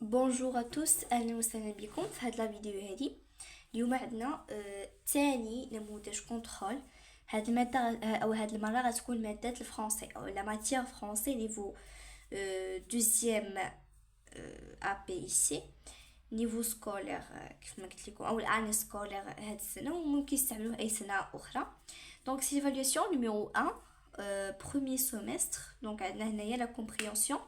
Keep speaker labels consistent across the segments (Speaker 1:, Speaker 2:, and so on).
Speaker 1: بونجور ا توس، اهلا وسهلا بكم في هاد لا فيديو هادي. اليوم عندنا تاني نموذج كونترول. هاد المادة او هاد المرة غتكون مادة الفرنسي او لا ماتيير فرنسي نيفو دوزيام ا بي سي نيفو سكولير. كيف ما قلت لكم او الان سكولير هاد السنة وممكن يستعملوه اي سنة اخرى. دونك سي ايفالواسيون نيميرو 1 premier semestre. Donc عندنا هنايا la compréhension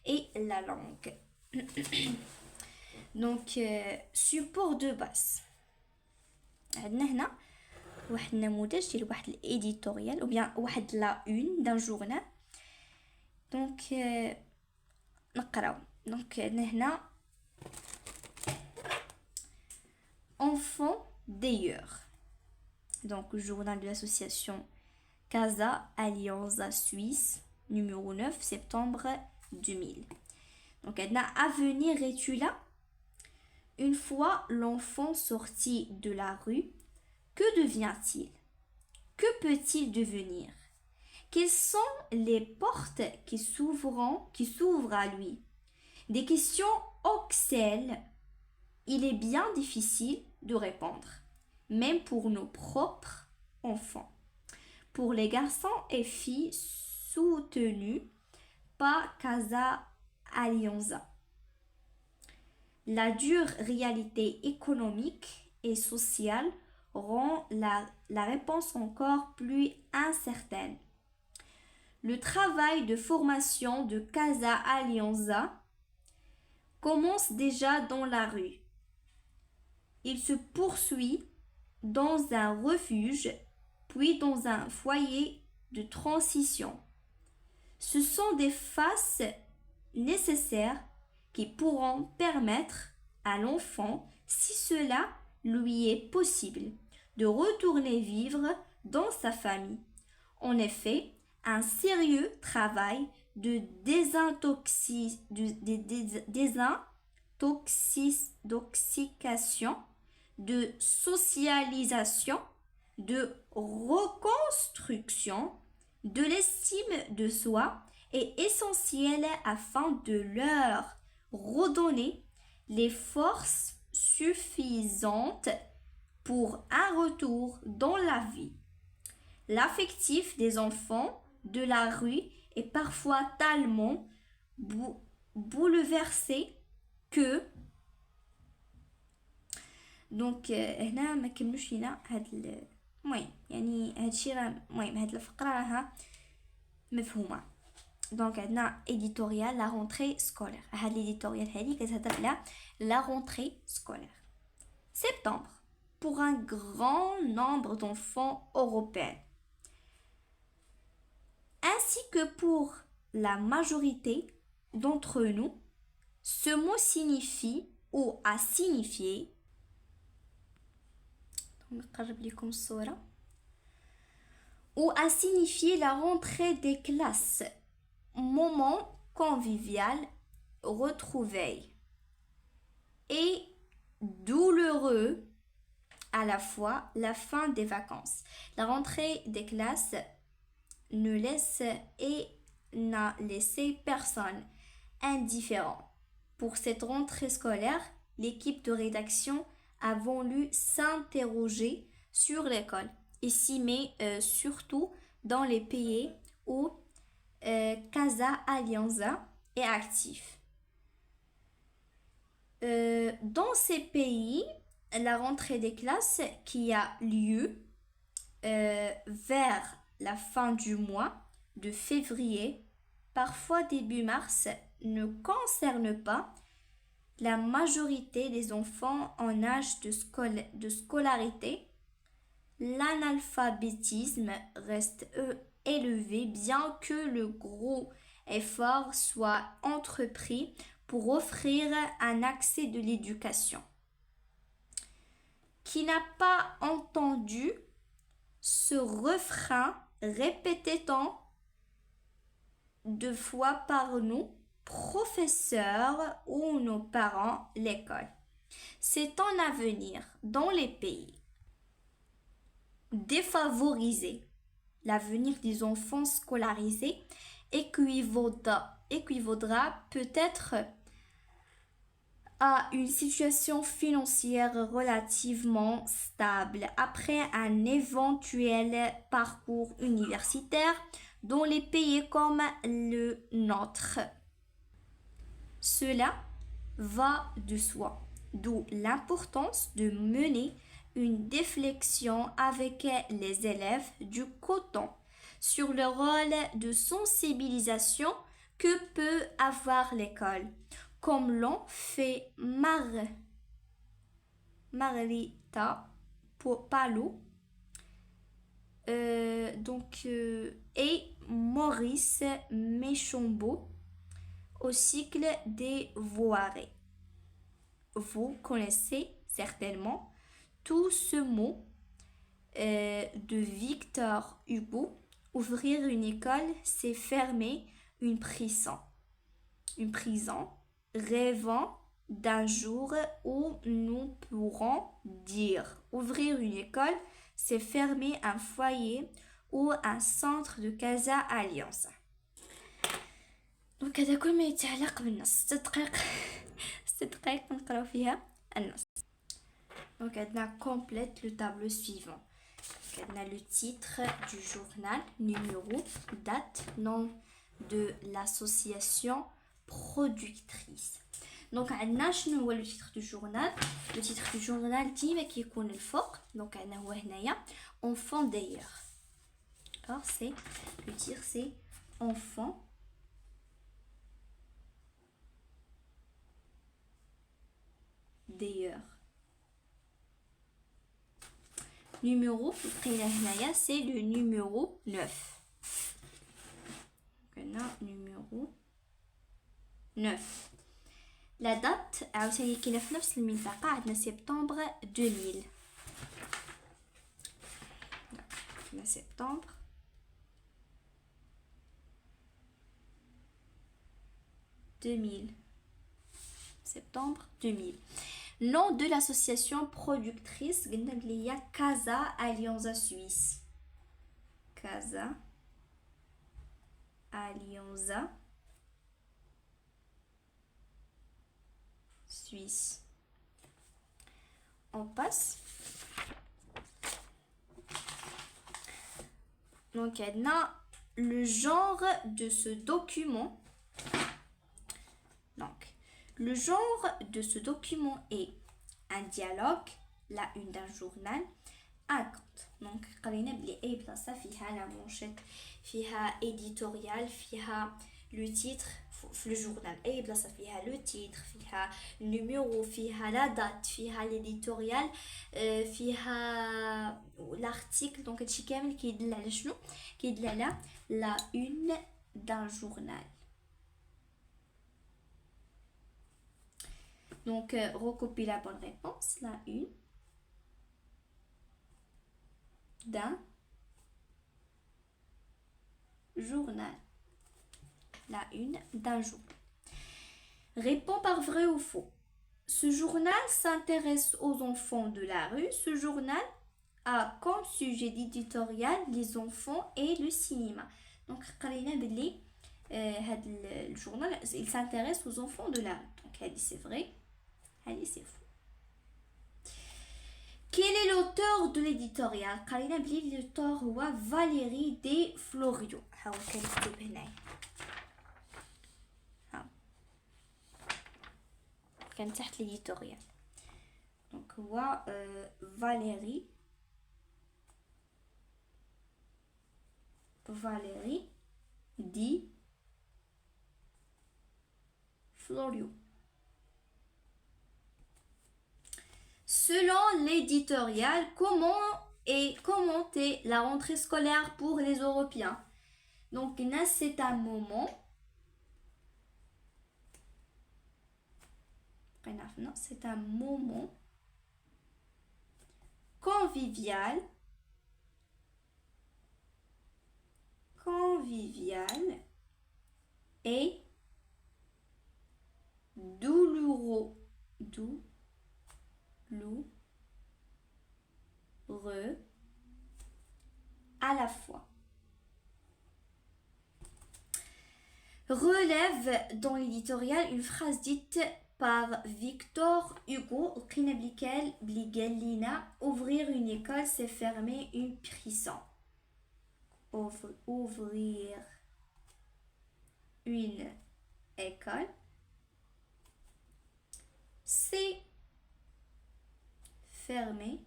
Speaker 1: et la langue. Donc support de base عندنا هنا واحد النموذج ديال واحد الاديتوريال او بيان واحد لا اون دان جورنال. دونك نقراو. دونك عندنا هنا enfant d'ailleurs. Donc journal de l'association Casa Alianza Suisse numéro 9 septembre 2000. Donc, avenir es-tu là? Une fois l'enfant sorti de la rue, que devient-il? Que peut-il devenir? Quelles sont les portes qui s'ouvrent à lui? Des questions auxquelles il est bien difficile de répondre, même pour nos propres enfants. Pour les garçons et filles soutenus par Casa Alianza. La dure réalité économique et sociale rend la réponse encore plus incertaine. Le travail de formation de Casa Alianza commence déjà dans la rue. Il se poursuit dans un refuge, puis dans un foyer de transition. Ce sont des phases nécessaires qui pourront permettre à l'enfant, si cela lui est possible, de retourner vivre dans sa famille. En effet, un sérieux travail de désintoxication, de socialisation, de reconstruction de l'estime de soi est essentiel afin de leur redonner les forces suffisantes pour un retour dans la vie. L'affectif des enfants de la rue est parfois tellement bouleversé que donc هنا ما كملوش لينا هاد المهم يعني هادشي راه المهم هاد الفقره راها مفهومه. دونك عندنا éditorial la rentrée scolaire. هاد l'éditorial هادي كتهضر على la rentrée scolaire. Septembre pour un grand nombre d'enfants européens ainsi que pour la majorité d'entre nous, ce mot signifie ou a signifié نقرب لكم الصورة ou a signifié la rentrée des classes, moment convivial, retrouvailles et douloureux à la fois la fin des vacances. La rentrée des classes ne laisse et n'a laissé personne indifférent. Pour cette rentrée scolaire, l'équipe de rédaction a voulu s'interroger sur l'école, ici mais surtout dans les pays où Casa Alianza est actif. Dans ces pays, la rentrée des classes qui a lieu vers la fin du mois de février, parfois début mars, ne concerne pas la majorité des enfants en âge de scolarité. L'analphabétisme reste élevé bien que le gros effort soit entrepris pour offrir un accès de l'éducation. Qui n'a pas entendu ce refrain répété tant de fois par nous professeurs ou nos parents l'école. C'est un avenir dans les pays défavorisés. L'avenir des enfants scolarisés équivaudra peut-être a une situation financière relativement stable après un éventuel parcours universitaire dans les pays comme le nôtre. Cela va de soi, d'où l'importance de mener une réflexion avec les élèves du coton sur le rôle de sensibilisation que peut avoir l'école, comme l'ont fait Marita Palo et Maurice Méchombeau au cycle des Voirées. Vous connaissez certainement tout ce mot de Victor Hugo. Ouvrir une école, c'est fermer une prison. Une prison, rêvant d'un jour où nous pourrons dire ouvrir une école, c'est fermer un foyer ou un centre de Casa Alliance. دونك هذا كل ما يتعلق بالنص 6 دقائق نقراو فيها النص. دونك عندنا complète le tableau suivant. عندنا le titre du journal, numéro, date, nom de l'association productrice. دونك عندنا شنو هو le titre du journal. Le titre du journal ديما كيكون الفوق. دونك عندنا هو هنايا enfant d'ailleurs. D'accord, c'est le titre, c'est enfant d'ailleurs. Numéro, c'est le numéro 9. Donc, on a numéro 9. La date, c'est septembre 2000. Septembre 2000. Septembre 2000. Nom de l'association productrice, il y a Casa Allianza Suisse. Casa Allianza Suisse. On passe. Donc, il y a le genre de ce document. Donc, le genre de ce document est un dialogue, la une d'un journal, un conte. Donc, قرينا بلي أي بلاصة فيها la manchette, فيها éditorial, فيها le titre في le journal. أي بلاصة فيها le titre, فيها numéro, فيها la date, فيها l'éditorial, فيها l'article. Donc, هادشي كامل كيدل على شنو؟ كيدل على la une d'un journal. Donc, recopie la bonne réponse. La une d'un journal. La une d'un journal. Réponds par vrai ou faux. Ce journal s'intéresse aux enfants de la rue. Ce journal a comme sujet d'éditorial les enfants et le cinéma. Donc, le journal, il s'intéresse aux enfants de la rue. Donc, c'est vrai. Allez, c'est faux. Quel est l'auteur de l'éditorial? L'auteur est Valérie De Florio. كان تحت l'éditorial. Donc, Valérie De Florio. Selon l'éditorial, comment est commentée la rentrée scolaire pour les Européens? Donc, c'est un moment. C'est un moment convivial et douloureux à la fois. Relève dans l'éditorial une phrase dite par Victor Hugo. لقينا بلي قال لينا ouvrir une école c'est fermer une prison. Ouvrir une école c'est fermer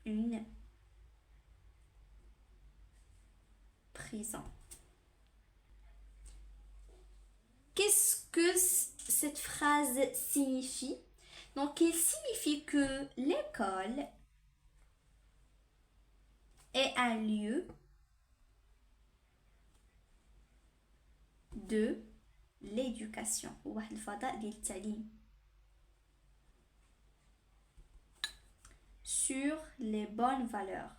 Speaker 1: une prison. Qu'est-ce que cette phrase signifie? Donc, il signifie que l'école est un lieu de l'éducation. Sur les bonnes valeurs.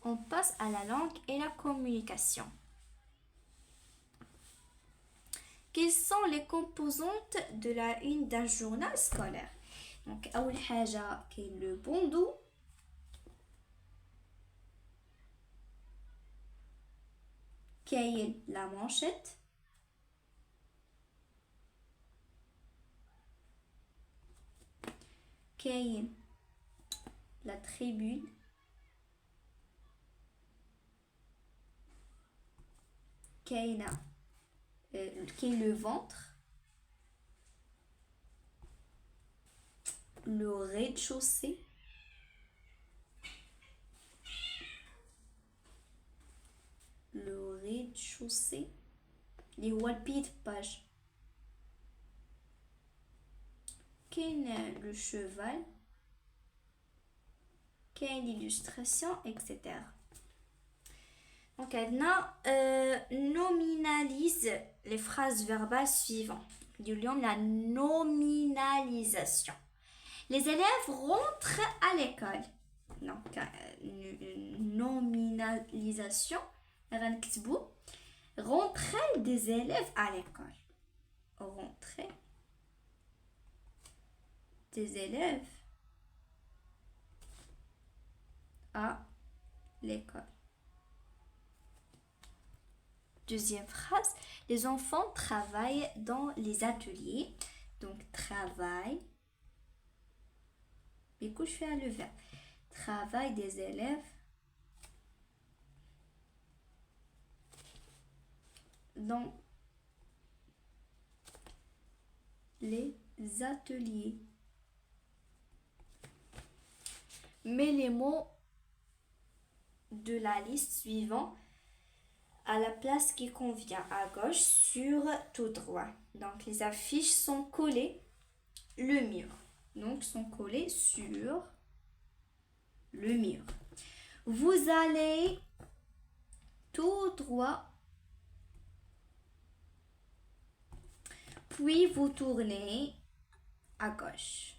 Speaker 1: On passe à la langue et la communication. Quelles sont les composantes de la une d'un journal scolaire? Donc, أول حاجة كاين le bandeau. كاين la manchette. كاين la tribune. كاين le ventre. Le rez-de-chaussée. Le rez-de-chaussée. Les walpied page. Qu'est le cheval. Qu'est l'illustration, etc. Donc, maintenant, nominalise les phrases verbales suivantes. La nominalisation. Les élèves rentrent à l'école. Donc, nominalisation. Rentrée des élèves à l'école. Rentrée des élèves à l'école. Deuxième phrase, les enfants travaillent dans les ateliers. Donc, travail. Mais que je fais le verbe. Travail des élèves dans les ateliers. Mets les mots de la liste suivante à la place qui convient, à gauche sur tout droit. Donc les affiches sont collées le mur. Donc sont collées sur le mur. Vous allez tout droit, puis vous tournez à gauche.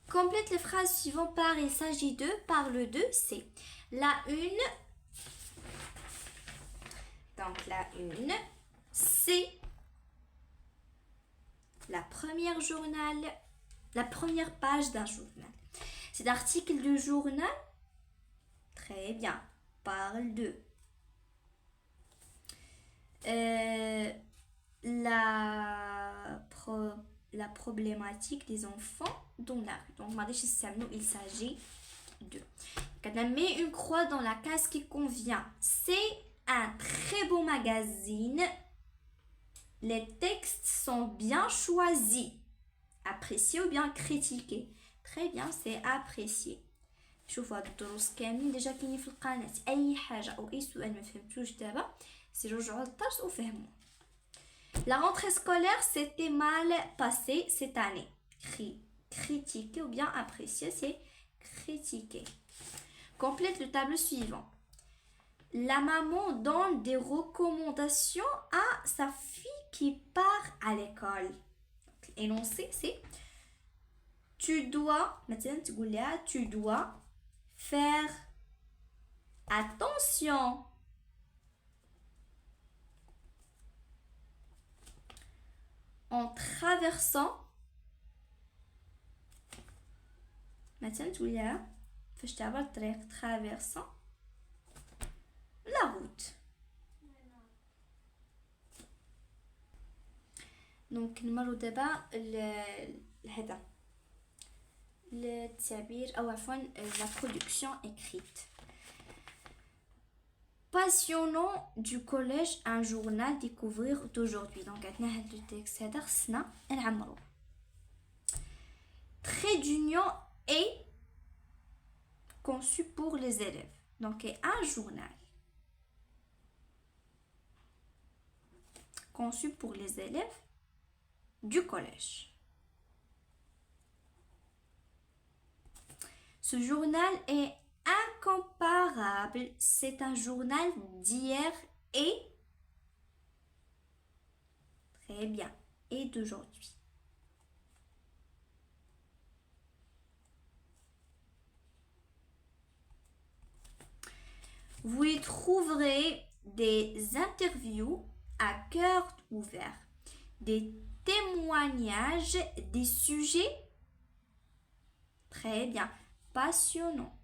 Speaker 1: Complète les phrases suivantes par il s'agit de, par le de, c'est. La une. Donc la une, c'est la première page d'un journal. C'est l'article du journal. Très bien. Parle de. La problématique des enfants dans la rue. Donc, il s'agit de. Quand on met une croix dans la case qui convient, c'est un très beau magazine. Les textes sont bien choisis. Appréciés ou bien critiqués. Très bien, c'est apprécié. شوفوا هاد الدروس كاملين ديجا كاينين في القناه. اي حاجه او اي سؤال ما فهمتوش دابا سي رجعوا للدرس وفهموا. La rentrée scolaire s'était mal passée cette année. Critiqué ou bien apprécié, c'est critiqué. Complète le tableau suivant. La maman donne des recommandations à sa fille qui part à l'école. L'énoncé, c'est tu dois, maintenant tu dois faire attention en traversant مثلا تقول لها فاش تعبر الطريق traversant la route. دونك نمرو دابا هذا التعبير او عفوا la production écrite. Passionnant du collège, un journal découvrir d'aujourd'hui. Donc عندنا هاد التكست هذا خصنا نعمرو. Trait d'union est conçu pour les élèves. Donc un journal conçu pour les élèves du collège. Ce journal est incomparable. C'est un journal d'hier et très bien et d'aujourd'hui. Vous y trouverez des interviews à cœur ouvert, des témoignages, des sujets très bien passionnants.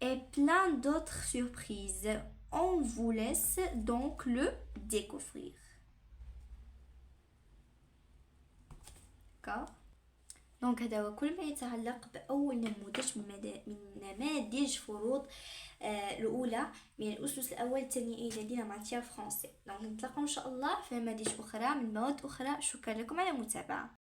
Speaker 1: Et plein d'autres surprises. On vous laisse donc le découvrir. D'accord. دونك هذا هو كل ما يتعلق بأول نموذج من نماذج فروض الأولى من الأسس الأول الثاني لدينا ماتيير فرونسي. دونك نتلاقاو إن شاء الله في نماذج أخرى من مواد أخرى. شكرا لكم على المتابعة.